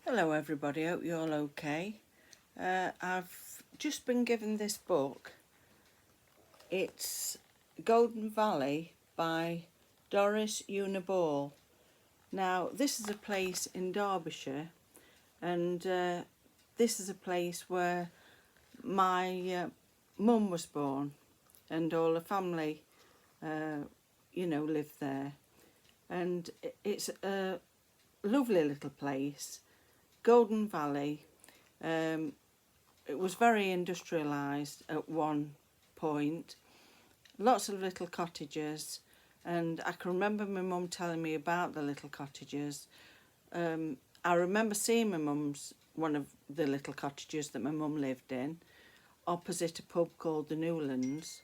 Hello everybody, hope you're all okay. I've just been given this book. It's Golden Valley by Doris Una Ball. Now this is a place in Derbyshire, and this is a place where my mum was born and all the family lived there. And it's a lovely little place, Golden Valley. It was very industrialised at one point, lots of little cottages, and I can remember my mum telling me about the little cottages. I remember seeing my mum's one of the little cottages that my mum lived in, opposite a pub called the Newlands,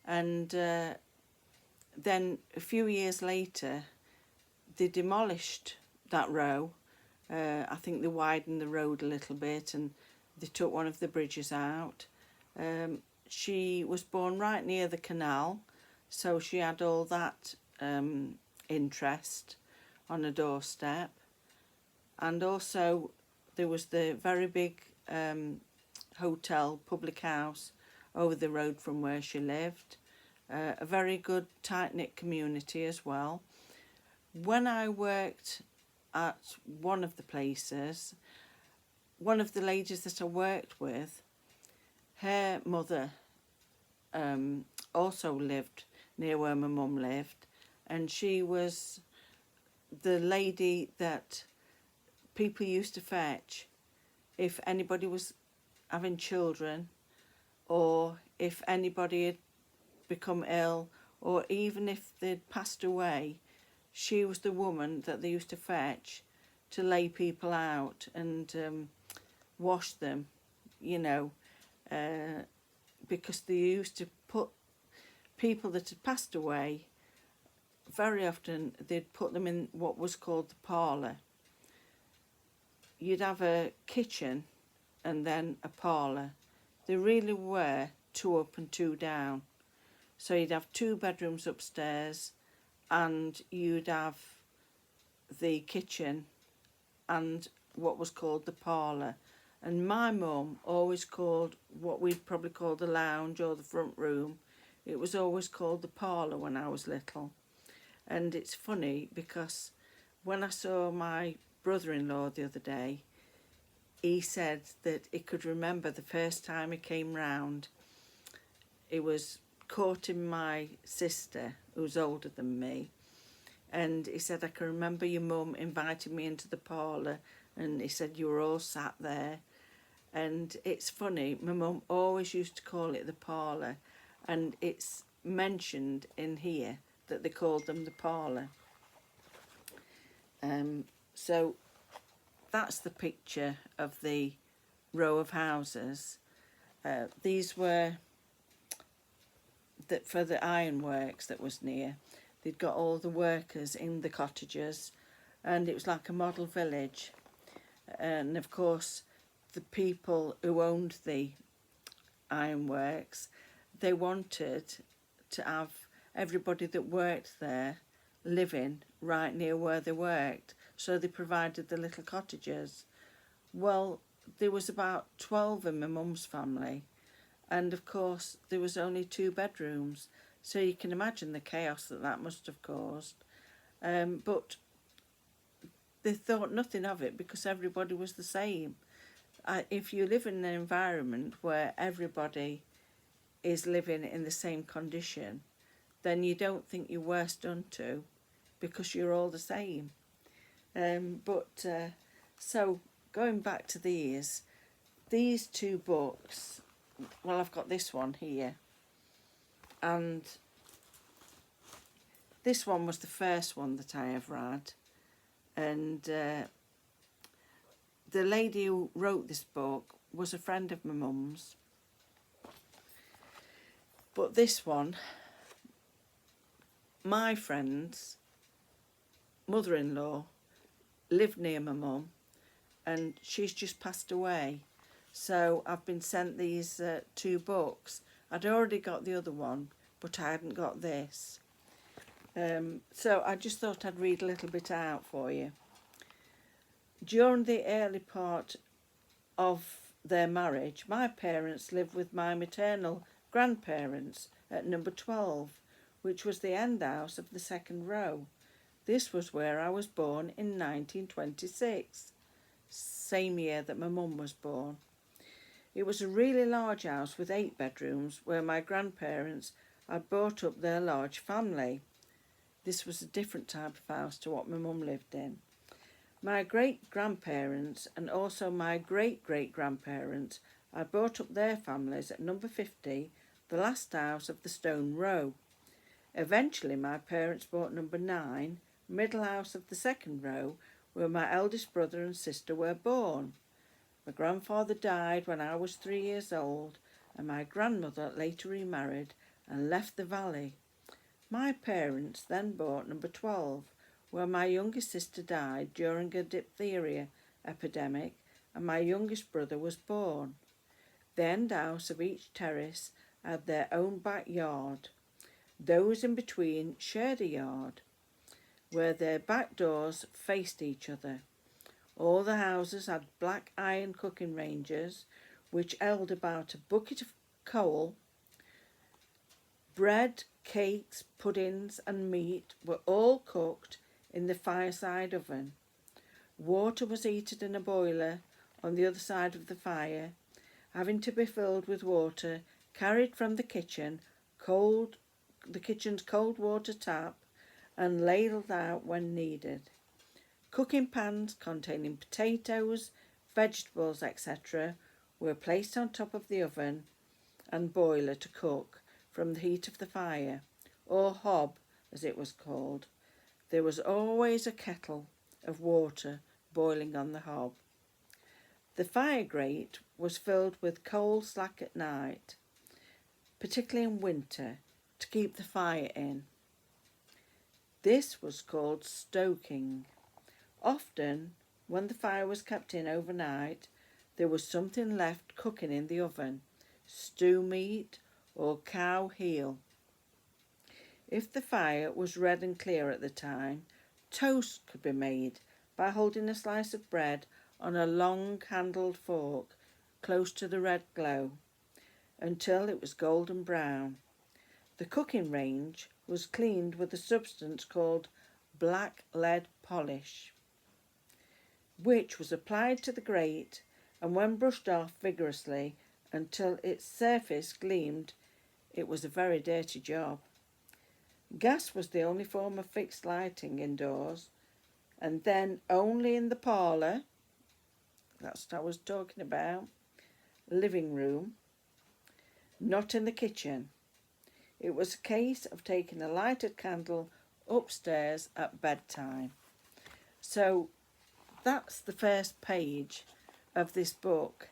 and then a few years later they demolished that row. I think they widened the road a little bit and they took one of the bridges out. She was born right near the canal, so she had all that interest on a doorstep. And also there was the very big hotel, public house, over the road from where she lived. A very good tight-knit community as well. When I worked at one of the places, one of the ladies that I worked with, her mother also lived near where my mum lived, and she was the lady that people used to fetch if anybody was having children, or if anybody had become ill, or even if they'd passed away. She was the woman that they used to fetch to lay people out and wash them, because they used to put people that had passed away, very often they'd put them in what was called the parlour. You'd have a kitchen and then a parlour. They really were 2 up and 2 down. So you'd have 2 bedrooms upstairs, and you'd have the kitchen and what was called the parlour. And my mum always called what we'd probably call the lounge or the front room, it was always called the parlour when I was little. And it's funny because when I saw my brother-in-law the other day, he said that he could remember the first time he came round. He was courting my sister, who's older than me, and he said, I can remember your mum invited me into the parlour, and he said you were all sat there. And it's funny, my mum always used to call it the parlour, and it's mentioned in here that they called them the parlour. So that's the picture of the row of houses. These were for the ironworks that was near. They'd got all the workers in the cottages, and it was like a model village. And of course the people who owned the ironworks, they wanted to have everybody that worked there living right near where they worked, so they provided the little cottages. Well, there was about 12 in my mum's family, and of course there was only 2 bedrooms, so you can imagine the chaos that must have caused. But they thought nothing of it because everybody was the same. If you live in an environment where everybody is living in the same condition, then you don't think you're worse done to because you're all the same. So going back to these 2 books, well, I've got this one here, and this one was the first one that I ever had, and the lady who wrote this book was a friend of my mum's. But this one, my friend's mother-in-law lived near my mum, and she's just passed away. So I've been sent these 2 books. I'd already got the other one, but I hadn't got this. So I just thought I'd read a little bit out for you. During the early part of their marriage, my parents lived with my maternal grandparents at number 12, which was the end house of the second row. This was where I was born in 1926, same year that my mum was born. It was a really large house with 8 bedrooms where my grandparents had brought up their large family. This was a different type of house to what my mum lived in. My great-grandparents and also my great-great-grandparents had brought up their families at number 50, the last house of the stone row. Eventually my parents bought number 9, middle house of the second row, where my eldest brother and sister were born. My grandfather died when I was 3 years old, and my grandmother later remarried and left the valley. My parents then bought number 12, where my youngest sister died during a diphtheria epidemic and my youngest brother was born. The end house of each terrace had their own backyard. Those in between shared a yard, where their back doors faced each other. All the houses had black iron cooking ranges, which held about a bucket of coal. Bread, cakes, puddings and meat were all cooked in the fireside oven. Water was heated in a boiler on the other side of the fire, having to be filled with water carried from the kitchen's cold water tap, and ladled out when needed. Cooking pans containing potatoes, vegetables, etc. were placed on top of the oven and boiler to cook from the heat of the fire, or hob as it was called. There was always a kettle of water boiling on the hob. The fire grate was filled with coal slack at night, particularly in winter, to keep the fire in. This was called stoking. Often, when the fire was kept in overnight, there was something left cooking in the oven, stew meat or cow heel. If the fire was red and clear at the time, toast could be made by holding a slice of bread on a long-handled fork close to the red glow until it was golden brown. The cooking range was cleaned with a substance called black lead polish, which was applied to the grate and when brushed off vigorously until its surface gleamed, it was a very dirty job. Gas was the only form of fixed lighting indoors, and then only in the parlour, that's what I was talking about, living room, not in the kitchen. It was a case of taking a lighted candle upstairs at bedtime. So that's the first page of this book,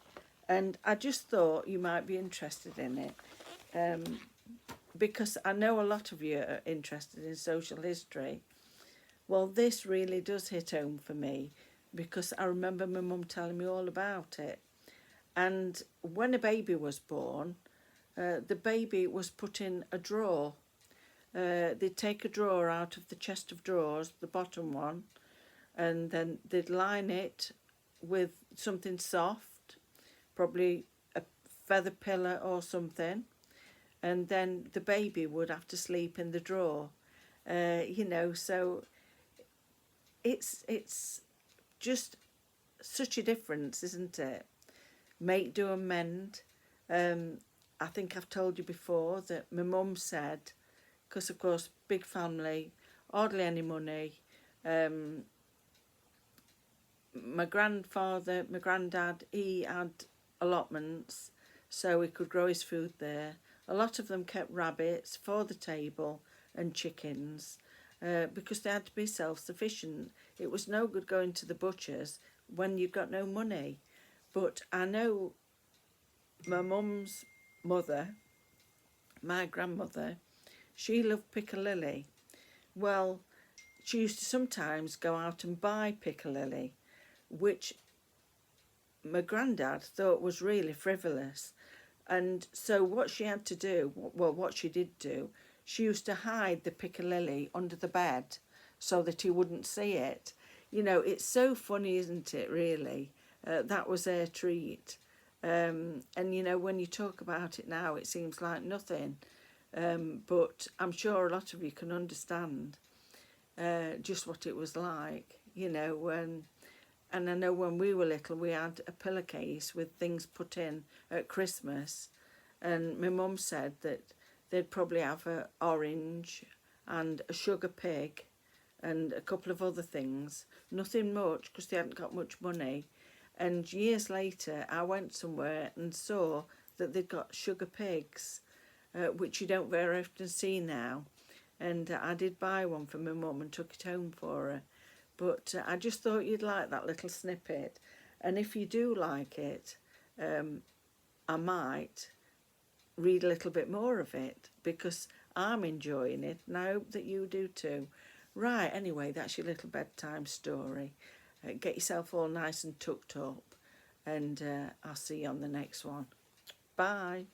and I just thought you might be interested in it, because I know a lot of you are interested in social history. Well, this really does hit home for me because I remember my mum telling me all about it. And when a baby was born, the baby was put in a drawer. They'd take a drawer out of the chest of drawers, the bottom one, and then they'd line it with something soft, probably a feather pillow or something, and then the baby would have to sleep in the drawer. So it's just such a difference, isn't it? Make, do and mend. I think I've told you before that my mum said, because of course big family, hardly any money, my grandfather, my granddad, he had allotments so he could grow his food there. A lot of them kept rabbits for the table and chickens, because they had to be self-sufficient. It was no good going to the butcher's when you've got no money. But I know my mum's mother, my grandmother, she loved piccalilli. Well, she used to sometimes go out and buy piccalilli, which my granddad thought was really frivolous. And so what she had to do, well, what she did do, she used to hide the piccalilli under the bed so that he wouldn't see it. you know, it's so funny, isn't it, really? That was their treat. And, you know, when you talk about it now, it seems like nothing. But I'm sure a lot of you can understand just what it was like, you know, and I know when we were little, we had a pillowcase with things put in at Christmas. And my mum said that they'd probably have an orange and a sugar pig and a couple of other things. Nothing much because they hadn't got much money. And years later, I went somewhere and saw that they'd got sugar pigs, which you don't very often see now. And I did buy one for my mum and took it home for her. But I just thought you'd like that little snippet. And if you do like it, I might read a little bit more of it because I'm enjoying it and I hope that you do too. Right, anyway, that's your little bedtime story. Get yourself all nice and tucked up, and I'll see you on the next one. Bye.